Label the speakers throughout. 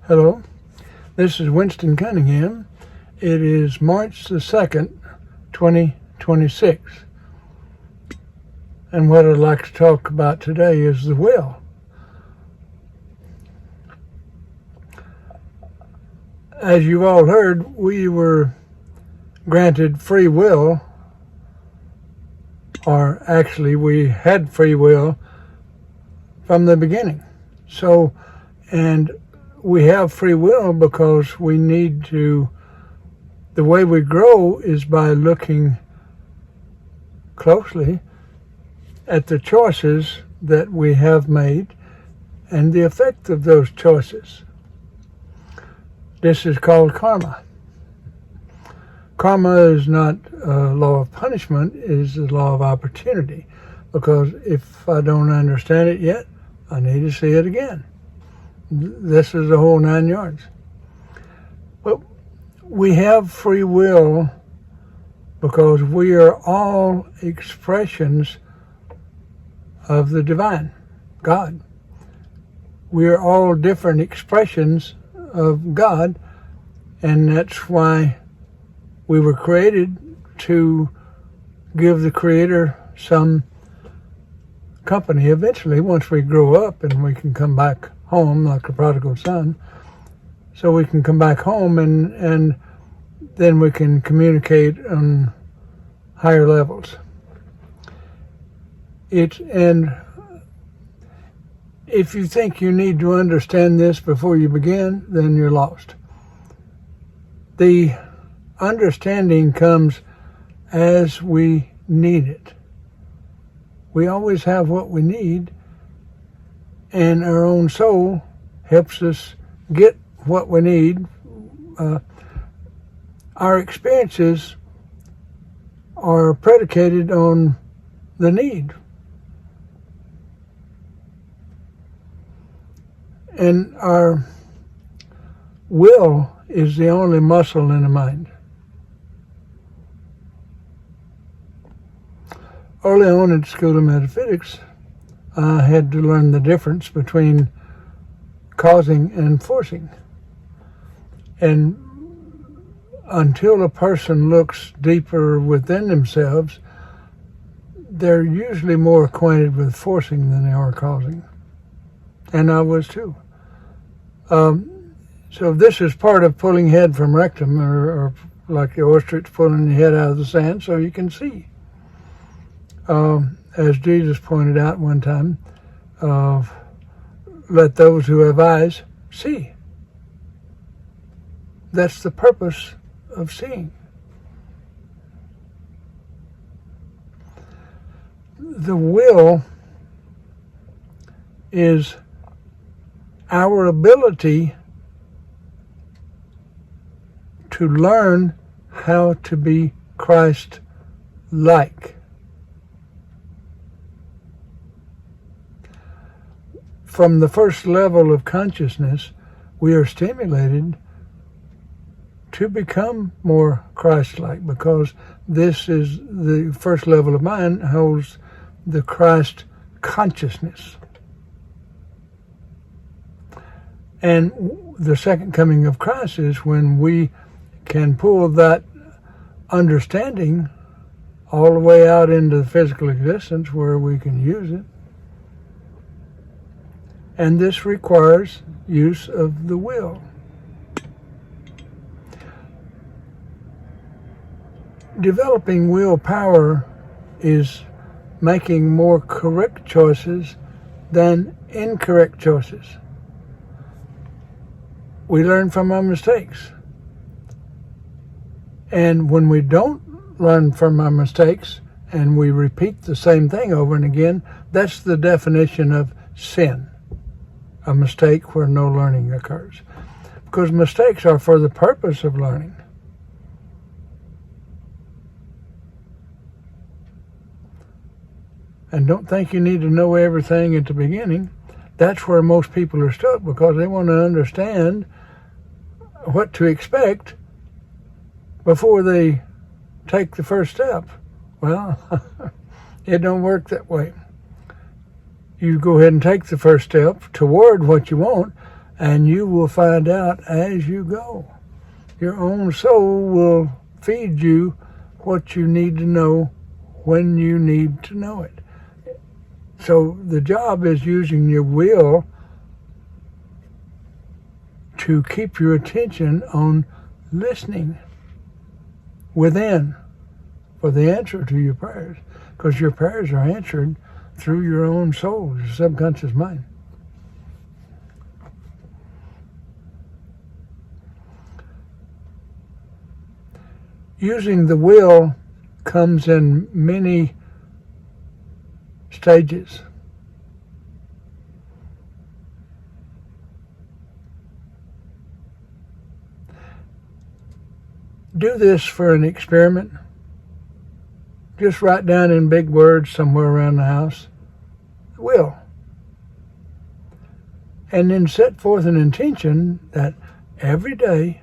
Speaker 1: Hello, this is Winston Cunningham. It is March the 2nd, 2026. And what I'd like to talk about today is the will. As you've all heard, we were granted free will, or actually we had free will from the beginning. And we have free will because we need to, the way we grow is by looking closely at the choices that we have made and the effect of those choices. This is called karma. Karma is not a law of punishment, it is a law of opportunity. Because if I don't understand it yet, I need to see it again. This is the whole 9 yards. But we have free will because we are all expressions of the divine, God. We are all different expressions of God, and that's why we were created to give the Creator some company eventually once we grow up and we can come back home like a prodigal son. So we can come back home and then we can communicate on higher levels. And if you think you need to understand this before you begin, then you're lost. The understanding comes as we need it. We always have what we need, and our own soul helps us get what we need. Our experiences are predicated on the need. And our will is the only muscle in the mind. Early on at School of Metaphysics, I had to learn the difference between causing and forcing. And until a person looks deeper within themselves, they're usually more acquainted with forcing than they are causing. And I was too. So this is part of pulling head from rectum, or like the ostrich pulling the head out of the sand so you can see. As Jesus pointed out one time, let those who have eyes see. That's the purpose of seeing. The will is our ability to learn how to be Christ-like. From the first level of consciousness, we are stimulated to become more Christ-like because this is the first level of mind holds the Christ consciousness. And the second coming of Christ is when we can pull that understanding all the way out into the physical existence where we can use it. And this requires use of the will. Developing willpower is making more correct choices than incorrect choices. We learn from our mistakes. And when we don't learn from our mistakes and we repeat the same thing over and again, that's the definition of sin. A mistake where no learning occurs. Because mistakes are for the purpose of learning. And don't think you need to know everything at the beginning. That's where most people are stuck because they want to understand what to expect before they take the first step. Well, it don't work that way. You go ahead and take the first step toward what you want, and you will find out as you go. Your own soul will feed you what you need to know when you need to know it. So the job is using your will to keep your attention on listening within for the answer to your prayers, because your prayers are answered through your own soul, your subconscious mind. Using the will comes in many stages. Do this for an experiment. Just write down in big words somewhere around the house, will. And then set forth an intention that every day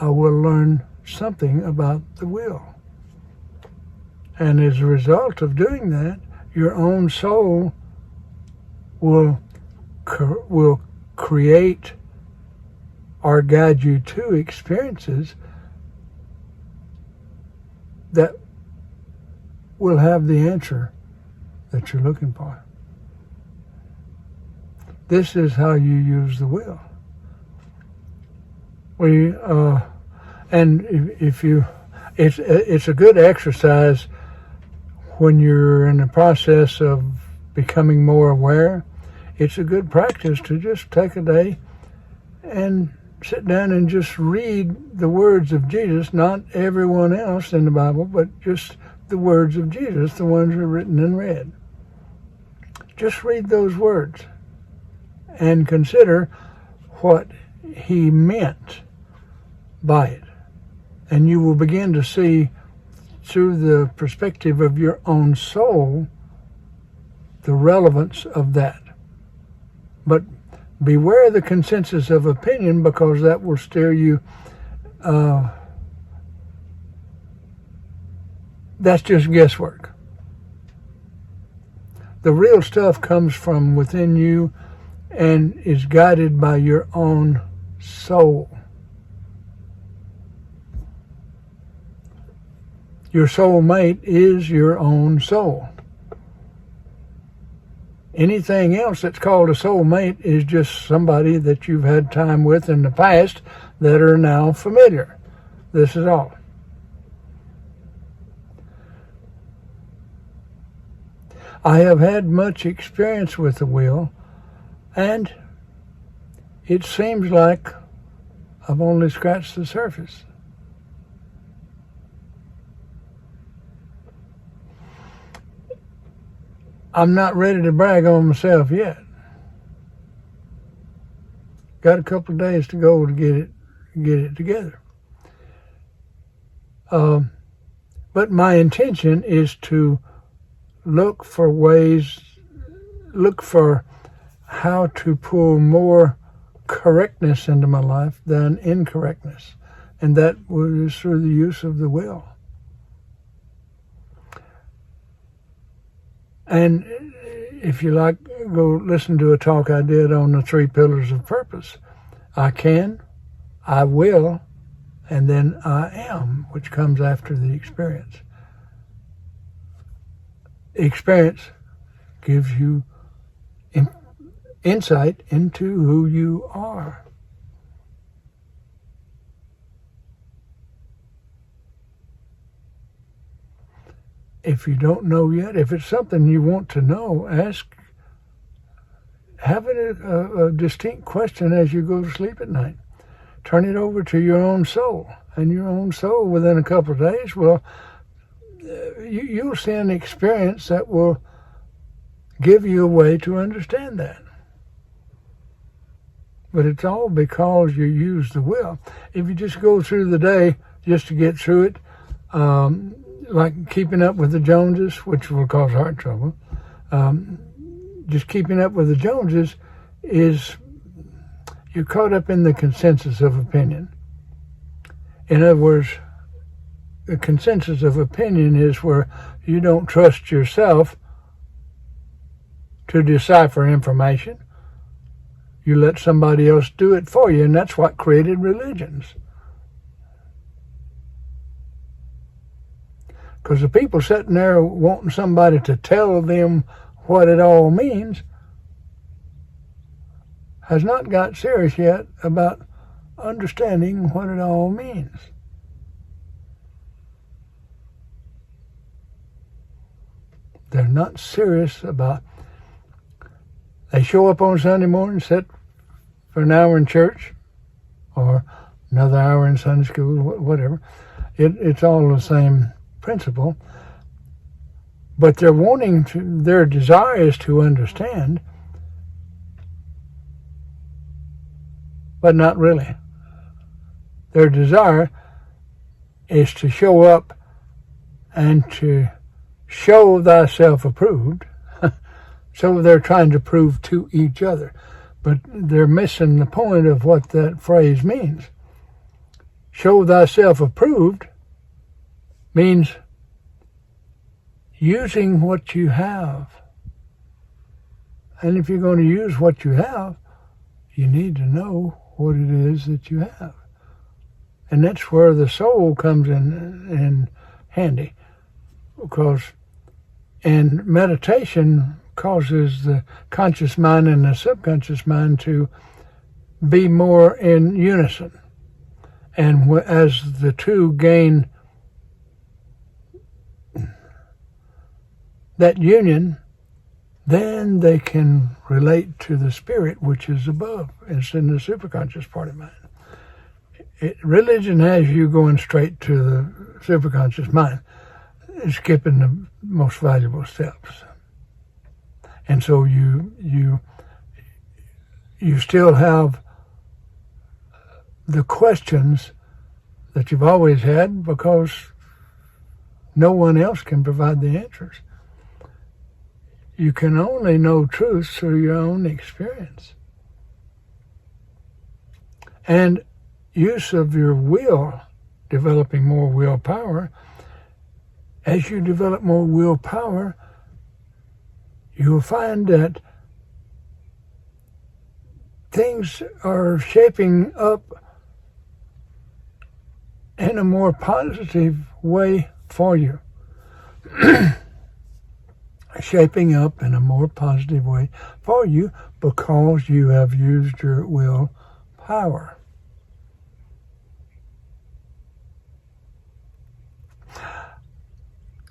Speaker 1: I will learn something about the will. And as a result of doing that, your own soul will create or guide you to experiences that will have the answer that you're looking for. This is how you use the will. It's a good exercise when you're in the process of becoming more aware. It's a good practice to just take a day and sit down and just read the words of Jesus, not everyone else in the Bible, but just the words of Jesus, the ones that are written in red. Just read those words and consider what he meant by it. And you will begin to see through the perspective of your own soul the relevance of that. But beware the consensus of opinion, because that will steer you. That's just guesswork. The real stuff comes from within you and is guided by your own soul. Your soulmate is your own soul. Anything else that's called a soulmate is just somebody that you've had time with in the past that are now familiar. This is all. I have had much experience with the will, and it seems like I've only scratched the surface. I'm not ready to brag on myself yet. Got a couple of days to go to get it together. But my intention is to look for how to pull more correctness into my life than incorrectness. And that was through the use of the will. And if you like, go listen to a talk I did on the 3 pillars of purpose. I can, I will, and then I am, which comes after the experience. Experience gives you insight into who you are. If you don't know yet, if it's something you want to know, ask. Have a distinct question as you go to sleep at night. Turn it over to your own soul. And your own soul, within a couple of days, you'll see an experience that will give you a way to understand that. But it's all because you use the will. If you just go through the day just to get through it, like keeping up with the Joneses, which will cause heart trouble, just keeping up with the Joneses is you're caught up in the consensus of opinion. In other words, the consensus of opinion is where you don't trust yourself to decipher information. You let somebody else do it for you, and that's what created religions. Because the people sitting there wanting somebody to tell them what it all means has not got serious yet about understanding what it all means. They're not serious about. They show up on Sunday morning, sit for an hour in church, or another hour in Sunday school, whatever. It's all the same principle. But their desire is to understand, but not really. Their desire is to show up and to show thyself approved. So they're trying to prove to each other. But they're missing the point of what that phrase means. Show thyself approved means using what you have. And if you're going to use what you have, you need to know what it is that you have. And that's where the soul comes in handy. And meditation causes the conscious mind and the subconscious mind to be more in unison. And as the two gain that union, then they can relate to the spirit which is above. It's in the superconscious part of mind. Religion has you going straight to the superconscious mind, skipping the most valuable steps. And so you still have the questions that you've always had because no one else can provide the answers. You can only know truth through your own experience. And use of your will, developing more willpower. As you develop more willpower, you will find that things are shaping up in a more positive way for you. Shaping up in a more positive way for you because you have used your willpower.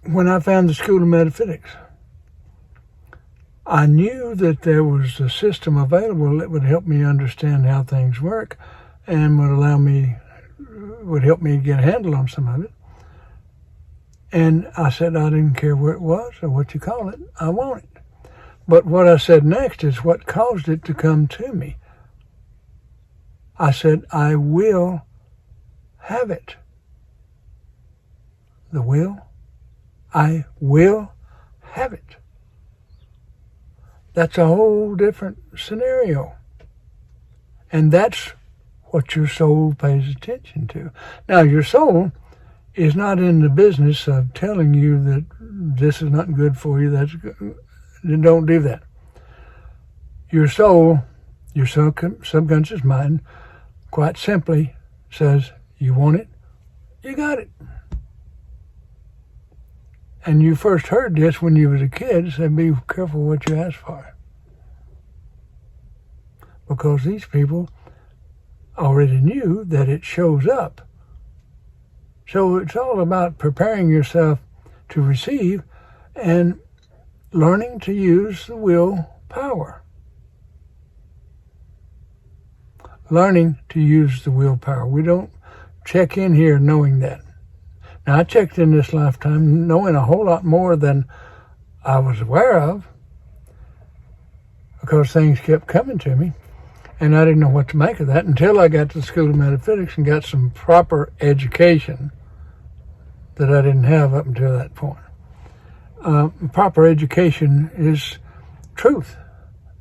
Speaker 1: When I found the School of Metaphysics, I knew that there was a system available that would help me understand how things work and would help me get a handle on some of it. And I said I didn't care where it was or what you call it, I want it. But what I said next is what caused it to come to me. I said, I will have it. The will, I will have it. That's a whole different scenario. And that's what your soul pays attention to. Now, your soul is not in the business of telling you that this is not good for you, that's good. Don't do that. Your soul, your subconscious mind, quite simply says, you want it, you got it. And you first heard this when you was a kid, so be careful what you ask for. Because these people already knew that it shows up. So it's all about preparing yourself to receive and learning to use the willpower. Learning to use the willpower. We don't check in here knowing that. Now, I checked in this lifetime knowing a whole lot more than I was aware of because things kept coming to me. And I didn't know what to make of that until I got to the School of Metaphysics and got some proper education that I didn't have up until that point. Proper education is truth,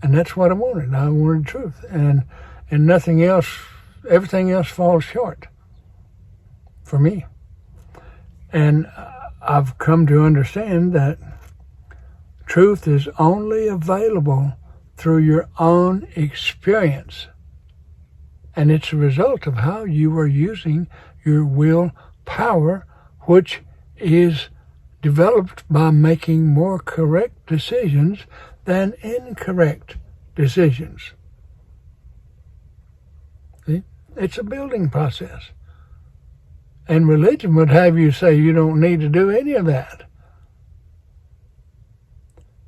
Speaker 1: and that's what I wanted. I wanted truth, and nothing else, everything else falls short for me. And I've come to understand that truth is only available through your own experience. And it's a result of how you are using your will power, which is developed by making more correct decisions than incorrect decisions. See? It's a building process. And religion would have you say you don't need to do any of that.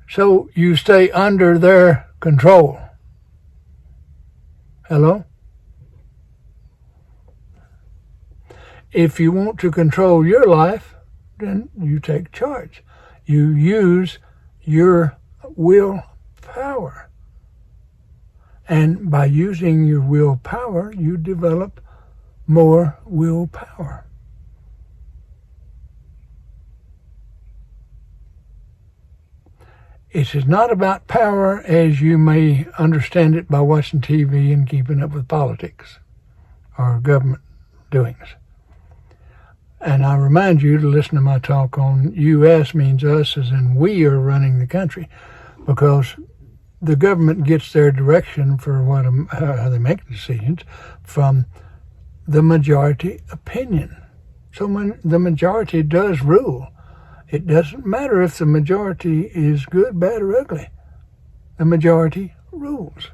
Speaker 1: So you stay under their control. Hello? If you want to control your life, then you take charge. You use your willpower. And by using your willpower, you develop more willpower. It is not about power as you may understand it by watching TV and keeping up with politics or government doings. And I remind you to listen to my talk on U.S. means us, as in we are running the country, because the government gets their direction for how they make decisions from the majority opinion. So when the majority does rule, it doesn't matter if the majority is good, bad, or ugly. The majority rules.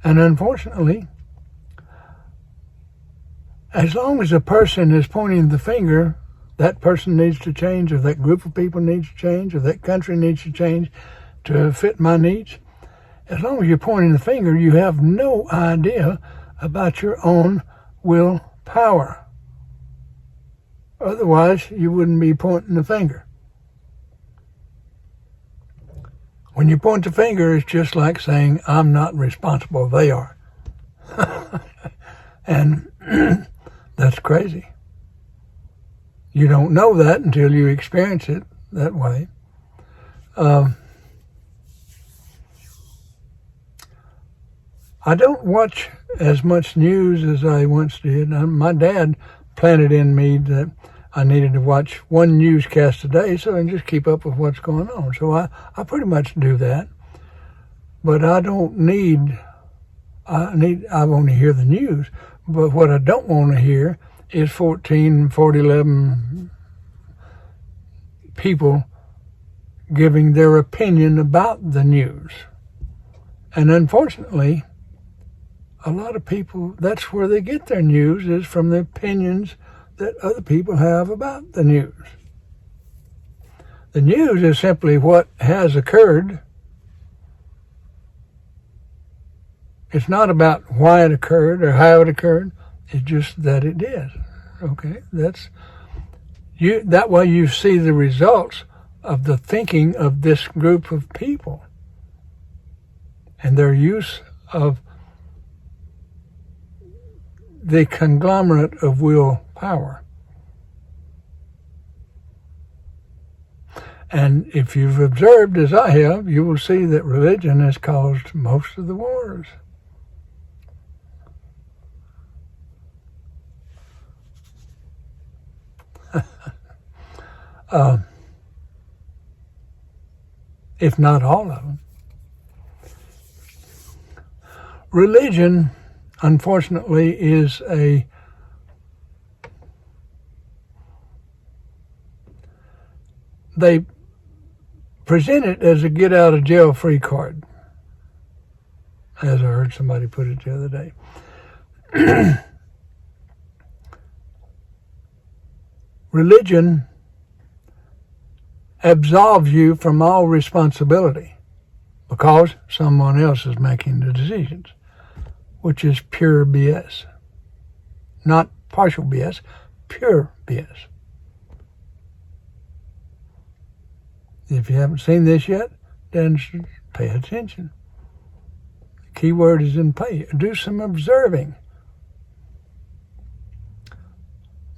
Speaker 1: And unfortunately, as long as a person is pointing the finger, that person needs to change, or that group of people needs to change, or that country needs to change to fit my needs. As long as you're pointing the finger, you have no idea about your own willpower. Otherwise, you wouldn't be pointing the finger. When you point the finger, it's just like saying, I'm not responsible, they are. And that's crazy. You don't know that until you experience it that way. I don't watch as much news as I once did. My dad planted in me that I needed to watch one newscast a day so I can just keep up with what's going on. So I pretty much do that. But I don't need, I want to hear the news. But what I don't want to hear is 11 people giving their opinion about the news. And unfortunately, a lot of people, that's where they get their news, is from the opinions that other people have about the news. The news is simply what has occurred. It's not about why it occurred or how it occurred. It's just that it did. Okay, that way you see the results of the thinking of this group of people and their use of the conglomerate of willpower. And if you've observed, as I have, you will see that religion has caused most of the wars. If not all of them. Religion, unfortunately, is they present it as a get-out-of-jail-free card, as I heard somebody put it the other day. Religion absolves you from all responsibility because someone else is making the decisions, which is pure BS. Not partial BS, pure BS. If you haven't seen this yet, then pay attention. The key word is in pay. Do some observing.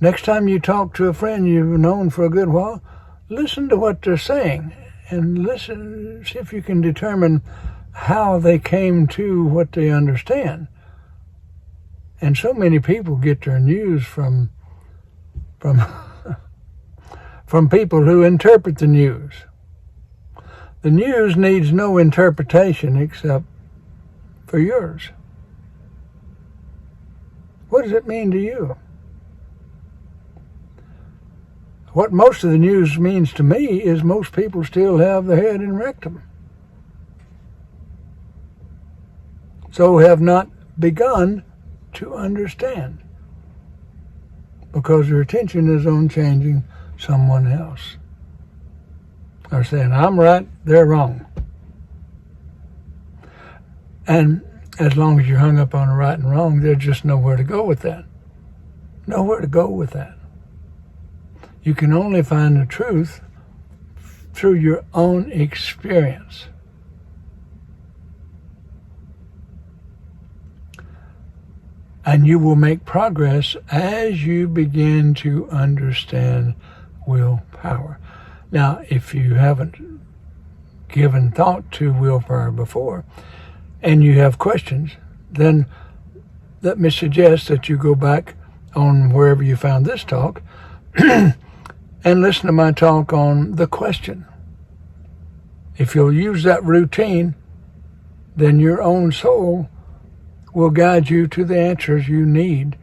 Speaker 1: Next time you talk to a friend you've known for a good while, listen to what they're saying and listen, see if you can determine how they came to what they understand. And so many people get their news from people who interpret the news. The news needs no interpretation except for yours. What does it mean to you? What most of the news means to me is most people still have the head in rectum. So have not begun to understand, because their attention is on changing someone else. They're saying, I'm right, they're wrong. And as long as you're hung up on right and wrong, there's just nowhere to go with that. Nowhere to go with that. You can only find the truth through your own experience. And you will make progress as you begin to understand willpower. Now, if you haven't given thought to willpower before, and you have questions, then let me suggest that you go back on wherever you found this talk and listen to my talk on the question. If you'll use that routine, then your own soul will guide you to the answers you need,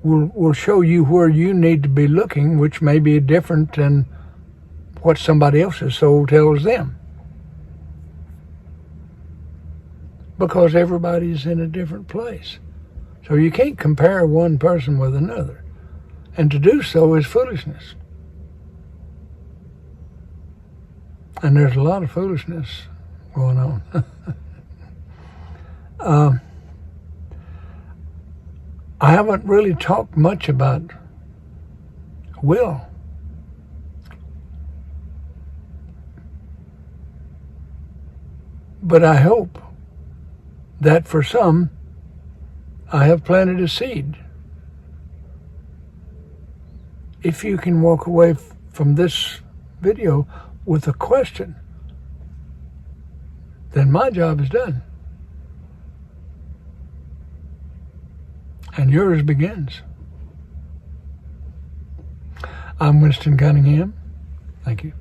Speaker 1: will show you where you need to be looking, which may be different than what somebody else's soul tells them. Because everybody's in a different place. So you can't compare one person with another. And to do so is foolishness. And there's a lot of foolishness going on. I haven't really talked much about will. But I hope that for some, I have planted a seed. If you can walk away from this video with a question, then my job is done. And yours begins. I'm Winston Cunningham. Thank you.